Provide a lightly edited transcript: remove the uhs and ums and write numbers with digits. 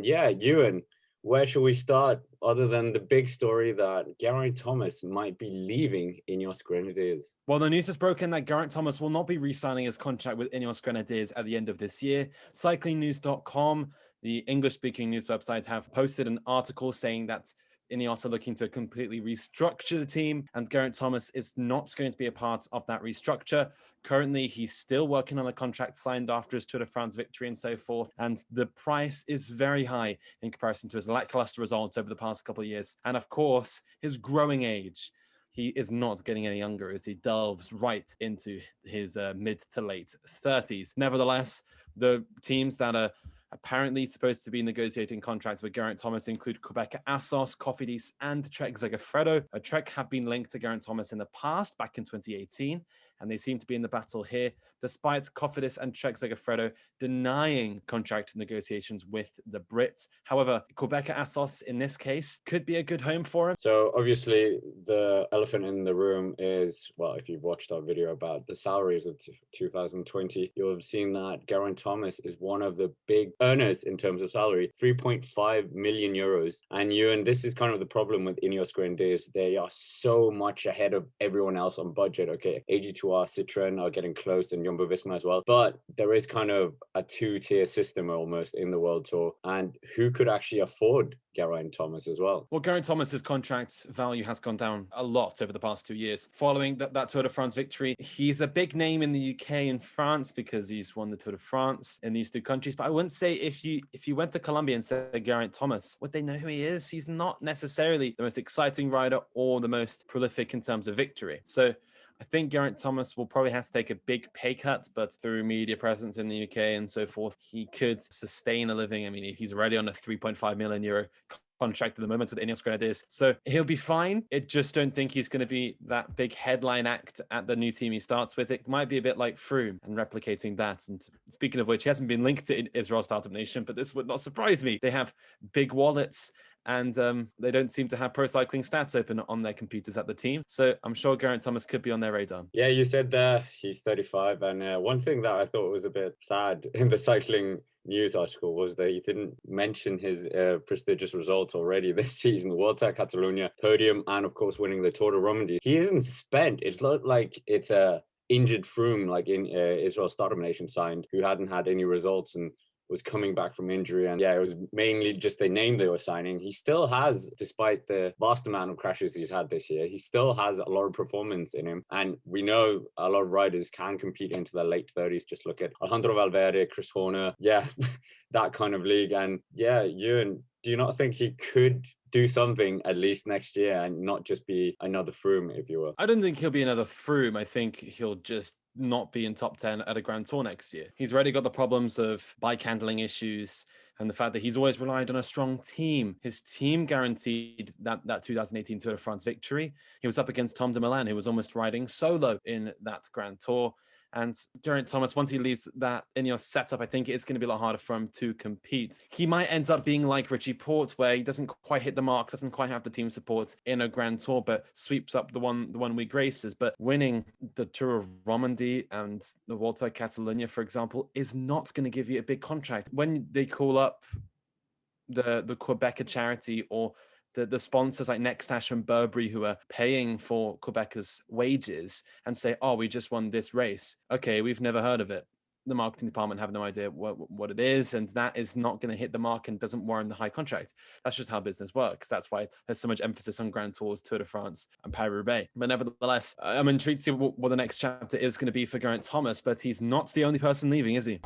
And yeah, Ewan, where should we start other than the big story that Geraint Thomas might be leaving Ineos Grenadiers? Well, the news has broken that Geraint Thomas will not be re-signing his contract with Ineos Grenadiers at the end of this year. Cyclingnews.com, the English-speaking news website, have posted an article saying that Ineos are looking to completely restructure the team, and Geraint Thomas is not going to be a part of that restructure. Currently, he's still working on a contract signed after his Tour de France victory and so forth, and the price is very high in comparison to his lackluster results over the past couple of years, and of course, his growing age. He is not getting any younger as he delves right into his mid to late 30s. Nevertheless, the teams that are apparently supposed to be negotiating contracts with Geraint Thomas include Qhubeka NextHash, Cofidis, and Trek Segafredo. Trek have been linked to Geraint Thomas in the past, back in 2018, and they seem to be in the battle here, despite Cofidis and Trek Segafredo denying contract negotiations with the Brits. However, Qhubeka NextHash, in this case, could be a good home for him. So obviously the elephant in the room is, well, if you've watched our video about the salaries of 2020, you'll have seen that Geraint Thomas is one of the big earners in terms of salary, 3.5 million euros. And this is kind of the problem with Ineos Grenadiers. They are so much ahead of everyone else on budget. Okay, AG2R, Citroën are getting close, and Jumbo-Visma as well. But there is kind of a two-tier system almost in the World Tour. And who could actually afford Geraint Thomas as well? Well, Geraint Thomas's contract value has gone down a lot over the past 2 years. Following that Tour de France victory, he's a big name in the UK and France because he's won the Tour de France in these two countries. But I wouldn't say if you went to Colombia and said Geraint Thomas, would they know who he is? He's not necessarily the most exciting rider or the most prolific in terms of victory. So I think Geraint Thomas will probably have to take a big pay cut, but through media presence in the UK and so forth, he could sustain a living. I mean, he's already on a 3.5 million euro contract at the moment with Ineos Grenadiers, so he'll be fine. I just don't think he's going to be that big headline act at the new team he starts with. It might be a bit like Froome and replicating that. And speaking of which, he hasn't been linked to Israel Startup Nation, but this would not surprise me. They have big wallets, and they don't seem to have pro cycling stats open on their computers at the team. So I'm sure Geraint Thomas could be on their radar. Yeah, you said there he's 35. And one thing that I thought was a bit sad in the cycling news article was that he didn't mention his prestigious results already this season. The World Tour Catalonia podium, and of course winning the Tour de Romandie. He isn't spent. It's not like it's a injured Froome like in Israel Startup Nation signed, who hadn't had any results and was coming back from injury. And yeah, it was mainly just the name they were signing. He still has, despite the vast amount of crashes he's had this year, he still has a lot of performance in him. And we know a lot of riders can compete into their late 30s. Just look at Alejandro Valverde, Chris Horner. Yeah, that kind of league. And yeah, Ewan, do you not think he could do something at least next year and not just be another Froome, if you will? I don't think he'll be another Froome. I think he'll just not be in top 10 at a Grand Tour next year. He's already got the problems of bike handling issues and the fact that he's always relied on a strong team. His team guaranteed that 2018 Tour de France victory. He was up against Tom Dumoulin, who was almost riding solo in that Grand Tour. And Geraint Thomas, once he leaves that Ineos setup, I think it's going to be a lot harder for him to compete. He might end up being like Richie Porte, where he doesn't quite hit the mark, doesn't quite have the team support in a Grand Tour, but sweeps up the one week races. But winning the Tour of Romandie and the World Tour Catalonia, for example, is not going to give you a big contract. When they call up the Qhubeka charity or the sponsors like NextHash and Burberry, who are paying for Qhubeka's wages, and say, oh, we just won this race. Okay, we've never heard of it. The marketing department have no idea what it is, and that is not going to hit the mark and doesn't warrant the high contract. That's just how business works. That's why there's so much emphasis on Grand Tours, Tour de France, and Paris-Roubaix. But nevertheless, I'm intrigued to see what the next chapter is going to be for Geraint Thomas, but he's not the only person leaving, is he?